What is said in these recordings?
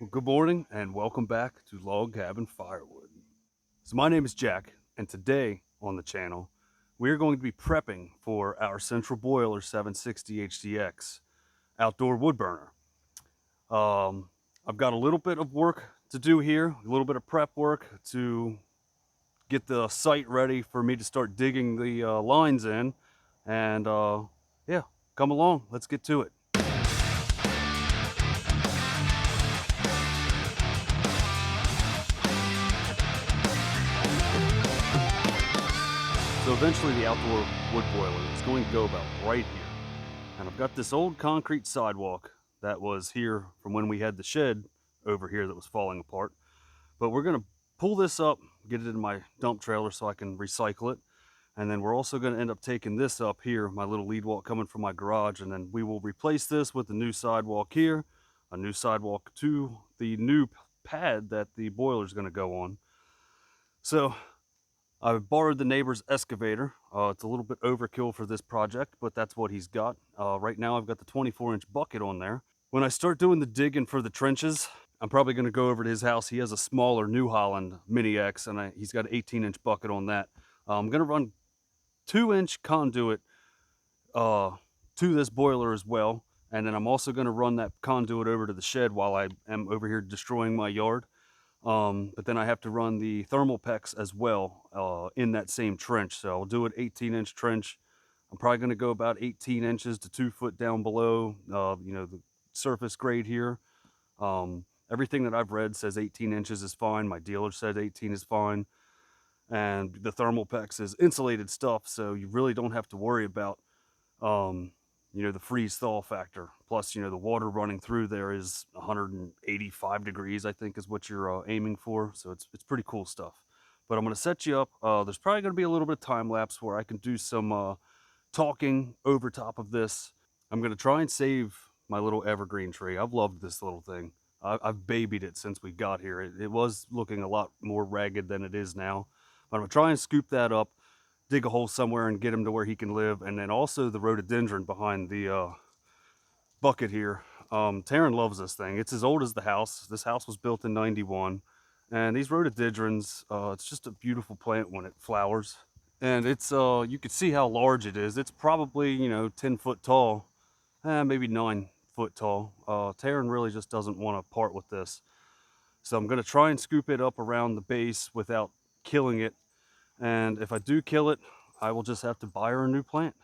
Well, good morning and welcome back to Log Cabin Firewood. So my name is Jack, and today on the channel we are going to be prepping for our central boiler 760 HDX outdoor wood burner. I've got a little bit of work to do here, a little bit of prep work to get the site ready for me to start digging the lines in, and yeah, come along, let's get to it. So eventually the outdoor wood boiler is going to go about right here. And I've got this old concrete sidewalk that was here from when we had the shed over here that was falling apart. But we're going to pull this up, get it in my dump trailer so I can recycle it. And then we're also going to end up taking this up here, my little lead walk coming from my garage. And then we will replace this with the new sidewalk here, a new sidewalk to the new pad that the boiler is going to go on. So I borrowed the neighbor's excavator. It's a little bit overkill for this project, but that's what he's got. Right now I've got the 24-inch bucket on there. When I start doing the digging for the trenches, I'm probably going to go over to his house. He has a smaller New Holland Mini X, and he's got an 18-inch bucket on that. I'm going to run 2-inch conduit to this boiler as well, and then I'm also going to run that conduit over to the shed while I am over here destroying my yard. But then I have to run the thermal pecs as well in that same trench. So I'll do an 18-inch trench. I'm probably going to go about 18 inches to 2 foot down below, the surface grade here. Everything that I've read says 18 inches is fine. My dealer said 18 is fine. And the thermal pecs is insulated stuff, so you really don't have to worry about the freeze thaw factor. Plus, the water running through there is 185 degrees, I think is what you're aiming for. So it's pretty cool stuff. But I'm going to set you up. There's probably going to be a little bit of time lapse where I can do some talking over top of this. I'm going to try and save my little evergreen tree. I've loved this little thing. I've babied it since we got here. It was looking a lot more ragged than it is now. But I'm going to try and scoop that up, dig a hole somewhere and get him to where he can live. And then also the rhododendron behind the bucket here. Taryn loves this thing. It's as old as the house. This house was built in 91. And these rhododendrons, it's just a beautiful plant when it flowers. And it's, you can see how large it is. It's probably, 10 foot tall, maybe 9 foot tall. Taryn really just doesn't want to part with this. So I'm going to try and scoop it up around the base without killing it. And if I do kill it, I will just have to buy her a new plant.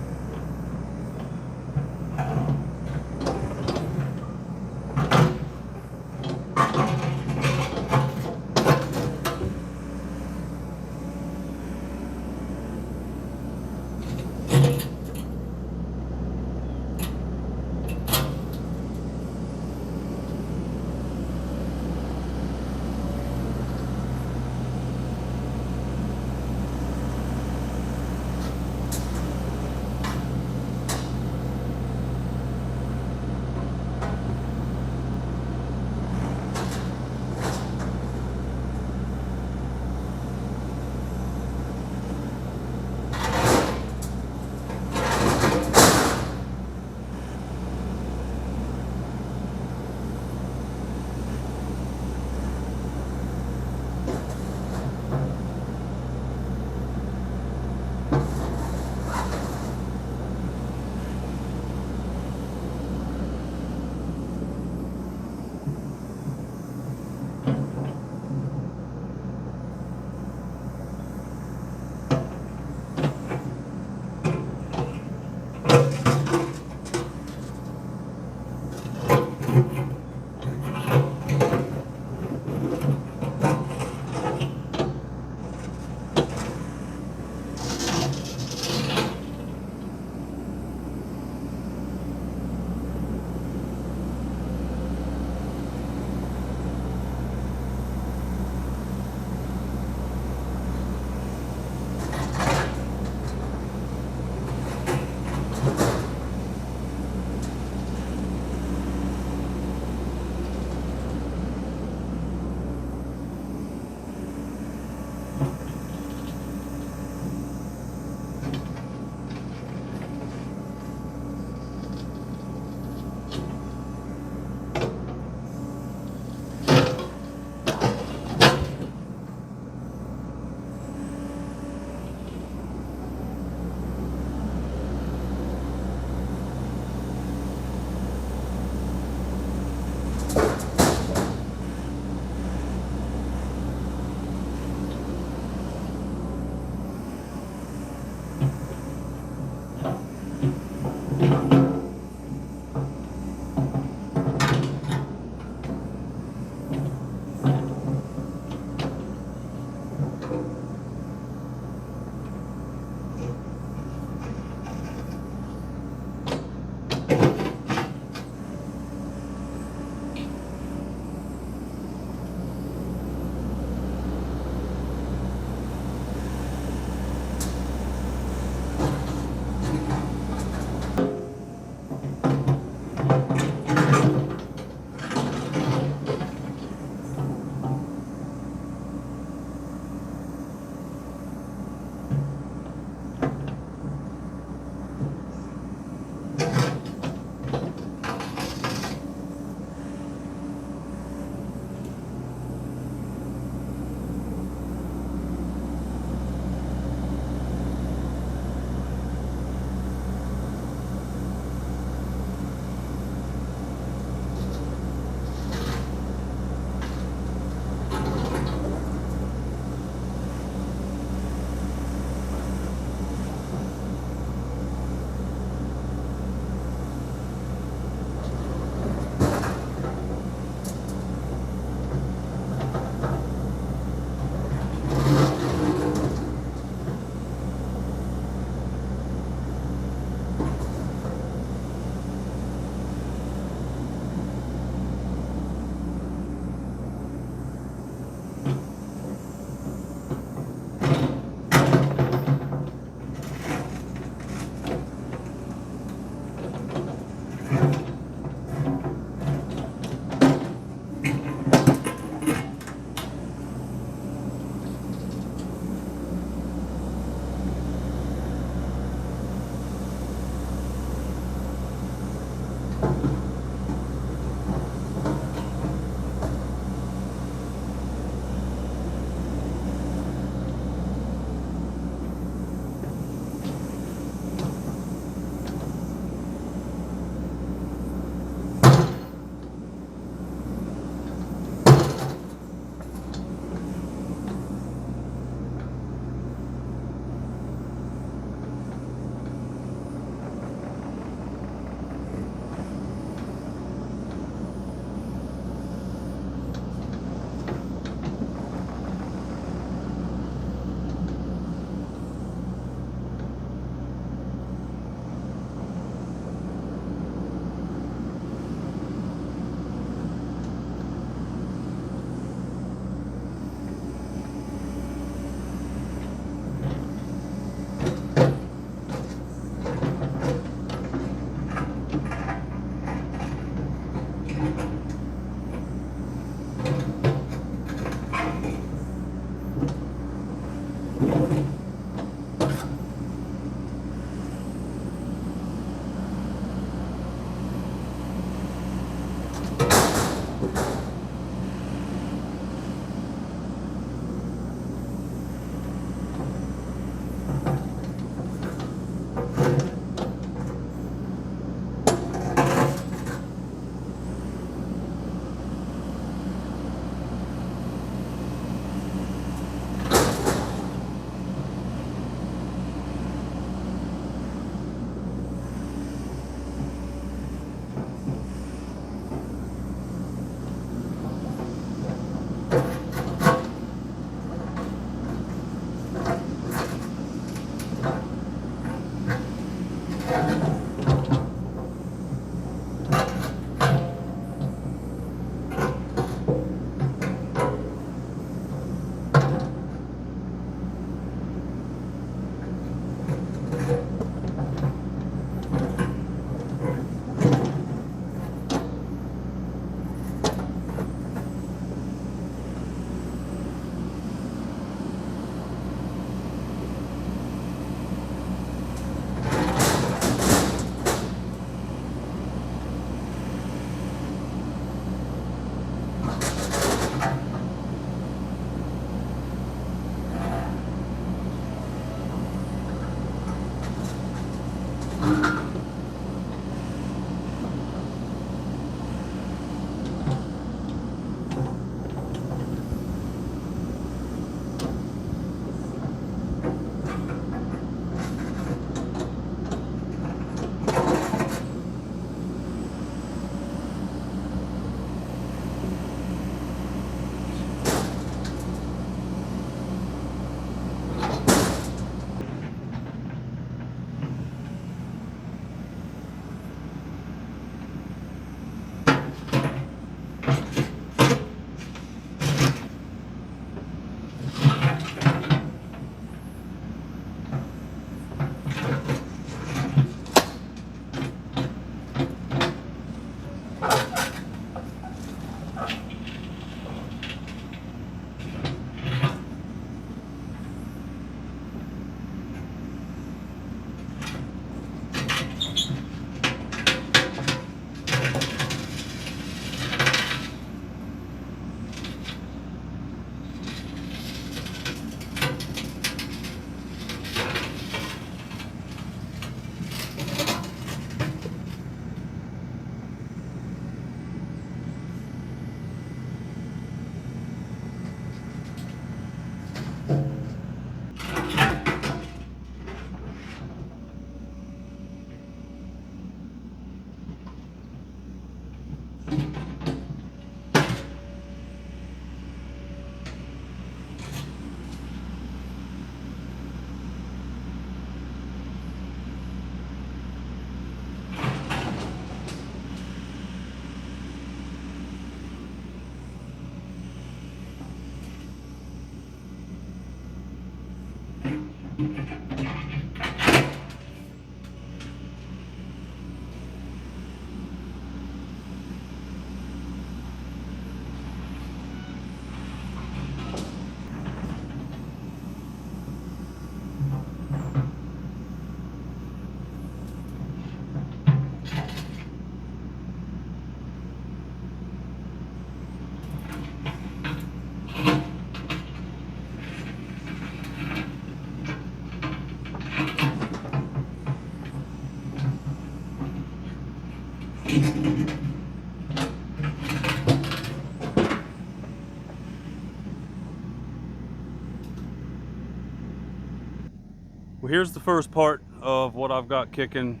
Well, here's the first part of what I've got kicking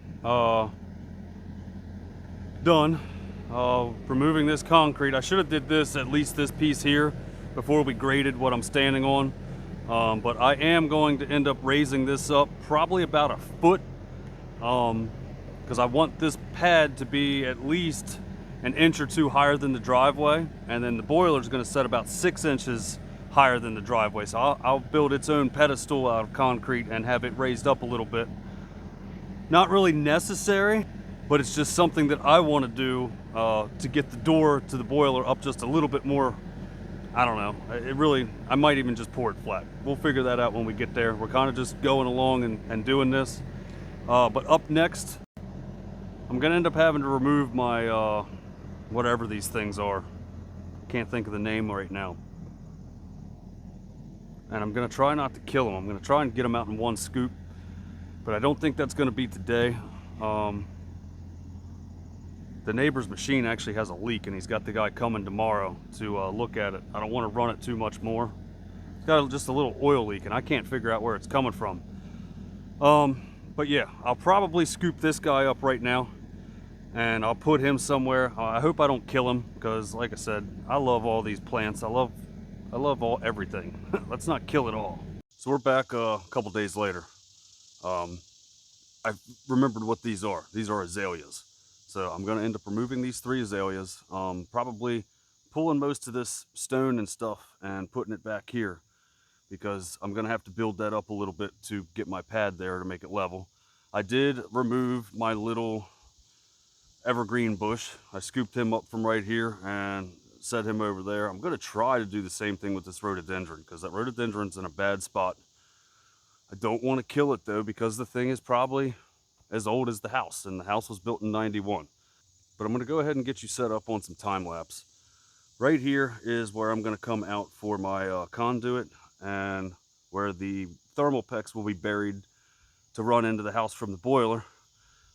done. Removing this concrete. I should have did this, at least this piece here, before we graded what I'm standing on. But I am going to end up raising this up probably about a foot, because I want this pad to be at least an inch or two higher than the driveway, and then the boiler is going to set about 6 inches higher than the driveway. So I'll build its own pedestal out of concrete and have it raised up a little bit. Not really necessary, but it's just something that I want to do to get the door to the boiler up just a little bit more. I don't know. I might even just pour it flat. We'll figure that out when we get there. We're kind of just going along and doing this. But up next, I'm going to end up having to remove my whatever these things are. Can't think of the name right now. And I'm going to try not to kill them. I'm going to try and get them out in one scoop. But I don't think that's going to be today. The neighbor's machine actually has a leak, and he's got the guy coming tomorrow to look at it. I don't want to run it too much more. It's got just a little oil leak, and I can't figure out where it's coming from. But yeah, I'll probably scoop this guy up right now, and I'll put him somewhere. I hope I don't kill him, because like I said, I love all these plants. I love everything. Let's not kill it all. So we're back a couple days later. I remembered what these are. These are azaleas. So I'm going to end up removing these 3 azaleas, probably pulling most of this stone and stuff and putting it back here, because I'm going to have to build that up a little bit to get my pad there to make it level. I did remove my little evergreen bush. I scooped him up from right here and set him over there. I'm going to try to do the same thing with this rhododendron, because that rhododendron's in a bad spot. I don't want to kill it though, because the thing is probably as old as the house, and the house was built in 91. But I'm going to go ahead and get you set up on some time lapse. Right here is where I'm going to come out for my conduit, and where the thermal pecks will be buried to run into the house from the boiler.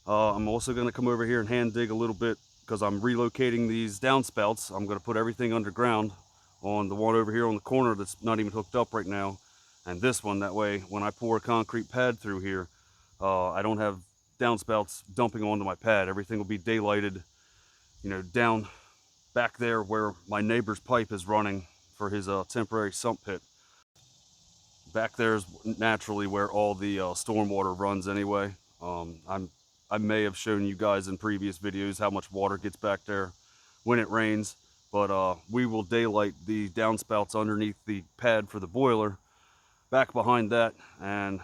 I'm also going to come over here and hand dig a little bit, because I'm relocating these downspouts. I'm going to put everything underground on the one over here on the corner that's not even hooked up right now, and this one. That way, when I pour a concrete pad through here, I don't have downspouts dumping onto my pad. Everything will be daylighted, you know, down back there where my neighbor's pipe is running for his temporary sump pit. Back there is naturally where all the stormwater runs anyway. I may have shown you guys in previous videos how much water gets back there when it rains, but we will daylight the downspouts underneath the pad for the boiler back behind that, and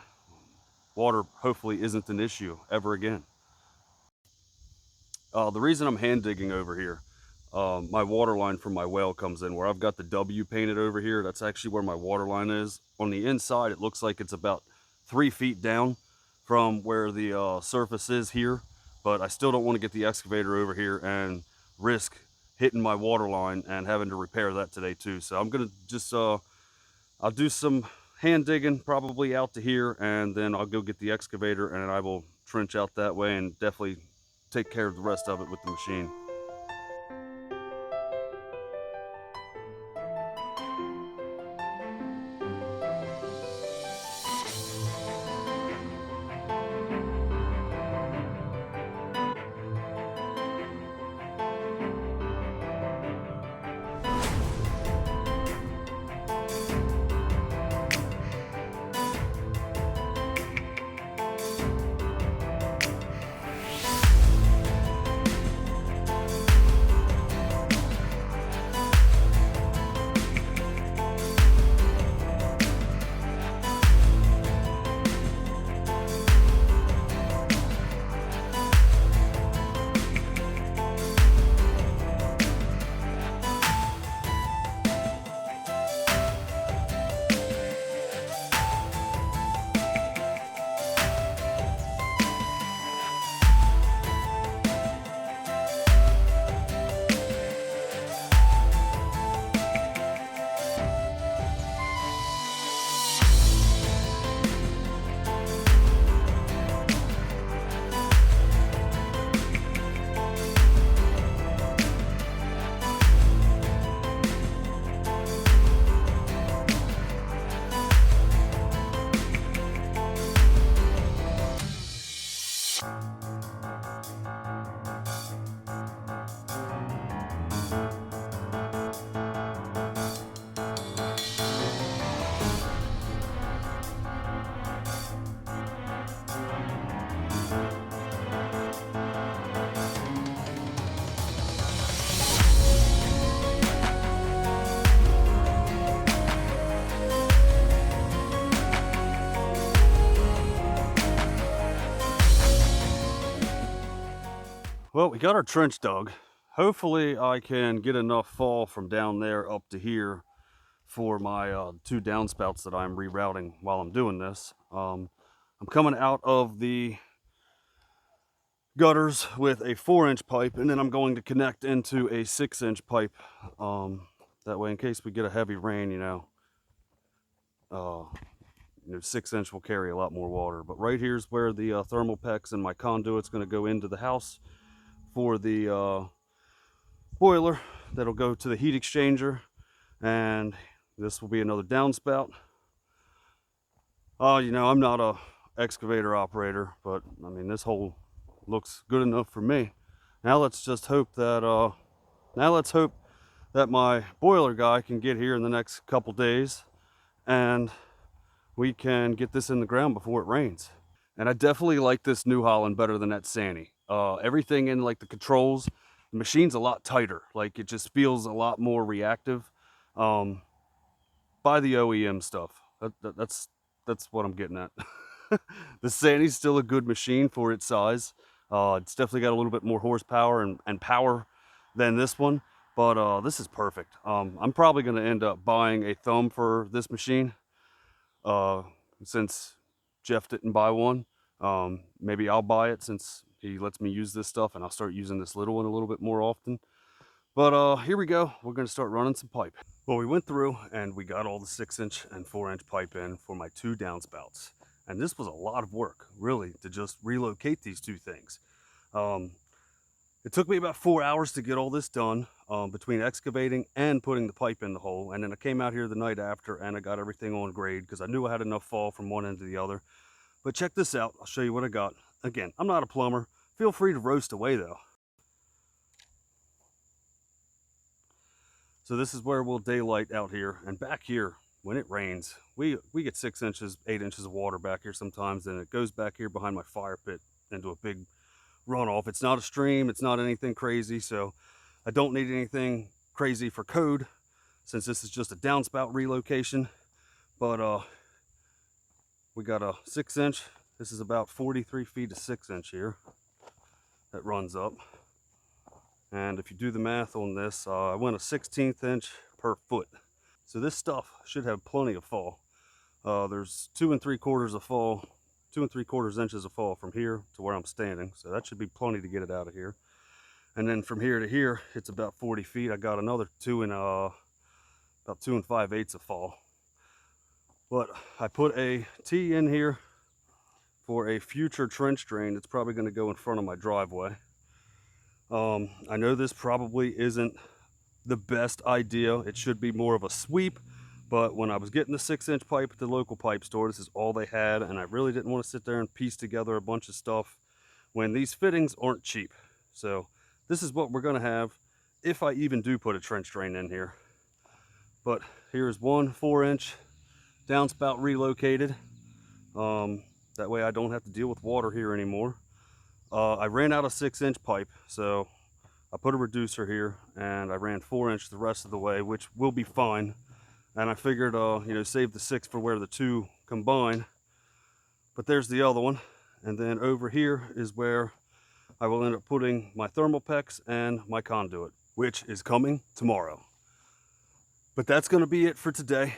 water hopefully isn't an issue ever again. The reason I'm hand digging over here, my water line from my well comes in where I've got the W painted over here. That's actually where my water line is. On the inside, it looks like it's about 3 feet down from where the surface is here, but I still don't want to get the excavator over here and risk hitting my water line and having to repair that today too. So I'm gonna just I'll do some hand digging probably out to here, and then I'll go get the excavator and I will trench out that way and definitely take care of the rest of it with the machine. Well, we got our trench dug. Hopefully I can get enough fall from down there up to here for my 2 downspouts that I'm rerouting while I'm doing this. I'm coming out of the gutters with a 4-inch pipe, and then I'm going to connect into a 6-inch pipe. That way, in case we get a heavy rain, 6-inch will carry a lot more water. But right here's where the thermal pex and my conduit's going to go into the house for the boiler that'll go to the heat exchanger, and this will be another downspout. I'm not a excavator operator, but I mean, this hole looks good enough for me. Now let's just hope that my boiler guy can get here in the next couple days and we can get this in the ground before it rains. And I definitely like this New Holland better than that Sani. Everything in like the controls, the machine's a lot tighter. Like it just feels a lot more reactive. Buy the OEM stuff. That's what I'm getting at. The Sani's still a good machine for its size. It's definitely got a little bit more horsepower and power than this one, but this is perfect. I'm probably going to end up buying a thumb for this machine since Jeff didn't buy one. Maybe I'll buy it since he lets me use this stuff, and I'll start using this little one a little bit more often. But here we go. We're going to start running some pipe. Well, we went through and we got all the 6-inch and 4-inch pipe in for my 2 downspouts. And this was a lot of work, really, to just relocate these 2 things. It took me about 4 hours to get all this done between excavating and putting the pipe in the hole. And then I came out here the night after and I got everything on grade because I knew I had enough fall from one end to the other. But check this out. I'll show you what I got. Again, I'm not a plumber. Feel free to roast away, though. So this is where we'll daylight out here. And back here, when it rains, we get 6 inches, 8 inches of water back here sometimes, and it goes back here behind my fire pit into a big runoff. It's not a stream, it's not anything crazy, so I don't need anything crazy for code since this is just a downspout relocation. But we got a 6-inch. This is about 43 feet of 6-inch here that runs up. And if you do the math on this, I went a 1/16 inch per foot. So this stuff should have plenty of fall. There's 2 3/4 of fall, 2 3/4 inches of fall from here to where I'm standing. So that should be plenty to get it out of here. And then from here to here, it's about 40 feet. I got another about 2 5/8 of fall. But I put a T in here for a future trench drain that's probably going to go in front of my driveway. I know this probably isn't the best idea. It should be more of a sweep, but when I was getting the 6-inch pipe at the local pipe store, this is all they had, and I really didn't want to sit there and piece together a bunch of stuff when these fittings aren't cheap. So this is what we're going to have if I even do put a trench drain in here. But here's one 4-inch downspout relocated. That way I don't have to deal with water here anymore. I ran out of 6-inch pipe, so I put a reducer here and I ran 4-inch the rest of the way, which will be fine. And I figured, save the 6 for where the 2 combine. But there's the other one. And then over here is where I will end up putting my thermal pex and my conduit, which is coming tomorrow. But that's going to be it for today.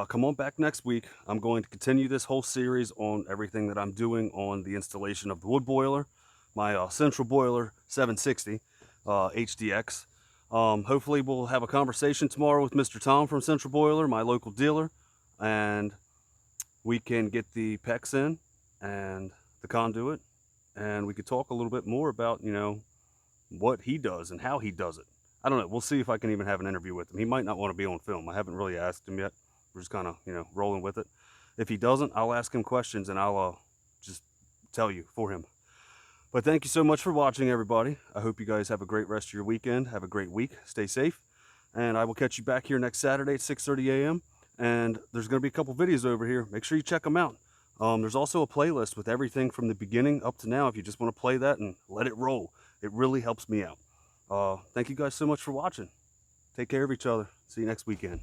Come on back next week. I'm going to continue this whole series on everything that I'm doing on the installation of the wood boiler, my central boiler 760 HDX. Hopefully we'll have a conversation tomorrow with Mr. Tom from Central Boiler, my local dealer, and we can get the pex in and the conduit, and we could talk a little bit more about, what he does and how he does it. I don't know. We'll see if I can even have an interview with him. He might not want to be on film. I haven't really asked him yet. We're just kind of, rolling with it. If he doesn't, I'll ask him questions and I'll just tell you for him. But thank you so much for watching, everybody. I hope you guys have a great rest of your weekend. Have a great week. Stay safe. And I will catch you back here next Saturday at 6:30 a.m. And there's going to be a couple videos over here. Make sure you check them out. There's also a playlist with everything from the beginning up to now if you just want to play that and let it roll. It really helps me out. Thank you guys so much for watching. Take care of each other. See you next weekend.